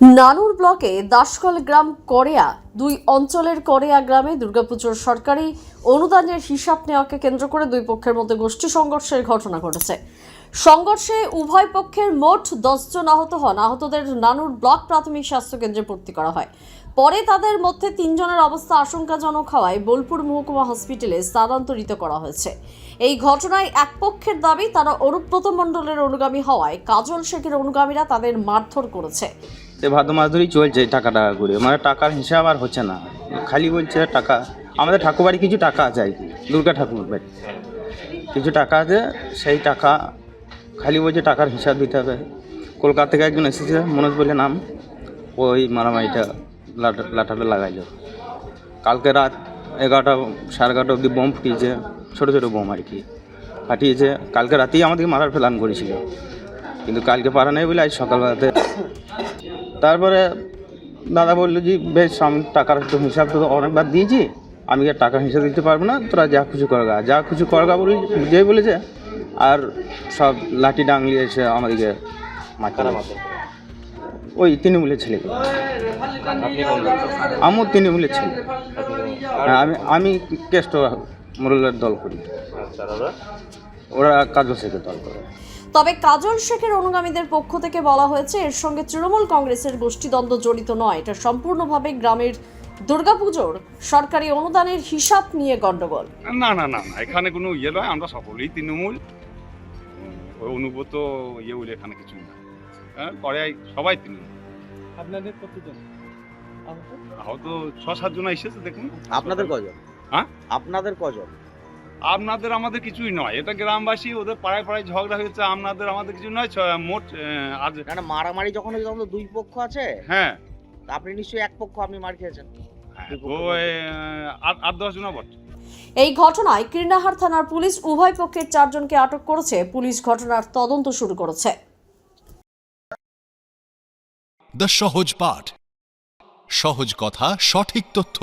নানুর ব্লকে দাসকল গ্রাম করেয়া দুই অঞ্চলের করেয়া গ্রামে দুর্গাপুজোর সরকারি অনুদানের হিসাব নেওয়াকে কেন্দ্র করে দুই পক্ষের মধ্যে গোষ্ঠী সংঘর্ষের ঘটনা ঘটেছে। সংঘর্ষে উভয় পক্ষের মোট 10 জন আহত হন। আহতদের নানুর ব্লক প্রাথমিক স্বাস্থ্য কেন্দ্রে ভর্তি করা হয়। পরে তাদের মধ্যে 3 জনের অবস্থা আশঙ্কাজনক হওয়ায় বোলপুর মহকুমা হসপিটালে স্থানান্তরিত করা হয়েছে। এই ঘটনায় এক পক্ষের দাবি তারা অনুব্রত মণ্ডলের অনুগামী হওয়ায় কাজল শেখের অনুগামীরা তাদের মারধর করেছে। ভাদ্র মাস ধরেই চলছে টাকা করে, মানে টাকার হিসাব আর হচ্ছে না, খালি বলছে টাকা। আমাদের ঠাকুরবাড়ি কিছু টাকা আছে আর কি, দুর্গা ঠাকুর বাড়ি কিছু টাকা আছে, সেই টাকা খালি বলছে টাকার হিসাব দিতে হবে। কলকাতা থেকে একজন এসেছে, মনোজ বলে নাম, ওই মারামারিটা লাঠাটা লাগাইল। কালকে রাত 11টা সাড়ে 11টা অবধি বোম ফুটিয়েছে, ছোটো ছোটো বোম আর কি ফাটিয়েছে। কালকে রাতেই আমাদেরকে মারার প্ল্যান করেছিল, কিন্তু কালকে পারা নেই বলে আজ সকালবেলাতে। তারপরে দাদা বললো যে বেশ আমি টাকার একটু হিসাব তো অনেকবার দিয়েছি, আমি আর টাকার হিসাব দিতে পারবো না, তোরা যা কিছু করগা বলে যেই বলেছে। আর সব লাঠি ডাংলি এসে আমাদেরকে মারতে, ওই তৃণমূলের ছেলে, আমার তৃণমূলের ছেলে। আমি কেষ্ট মোড়লের দল করি, ওরা কাজল শেখের দল করে। তবে কাজল শেখের অনুগামীদের পক্ষ থেকে বলা হয়েছে এর সঙ্গে তৃণমূল কংগ্রেসের গোষ্ঠীদ্বন্দ্ব জড়িত নয়, এটা সম্পূর্ণভাবে গ্রামের দুর্গাপুজোর সরকারি অনুদানের হিসাব নিয়ে গন্ডগোল। না না না না, এখানে কোনো ইয়ে নয়, আমরা সকলেই তৃণমূল। অনুব্রত ইয়ে বলে এখানে কিছু না, হ্যাঁ করে সবাই তৃণমূল। আপনাদের কতজন আহত? 6-7 জন এসেছে দেখুন। আপনাদের কজন? হ্যাঁ আপনাদের কজন? আপনাদের আমাদের কিছুই নয়, এটা গ্রামবাসী, ওদের পাড়ায় পাড়ায় ঝগড়া হয়েছে, আমাদের কিছু নয়। মোট আজ না মারামারি যখন হয়েছে তখন তো দুই পক্ষ আছে। হ্যাঁ, আপনি নিশ্চয়ই এক পক্ষ, আপনি মার খেয়েছেন। ওই 8-10 জন বটে। এই ঘটনায় কীর্ণাহার থানার পুলিশ উভয় পক্ষের 4 জনকে আটক করেছে। পুলিশ ঘটনার তদন্ত শুরু করেছে। দ্য সহজ পাঠ, সহজ কথা, সঠিক তথ্য।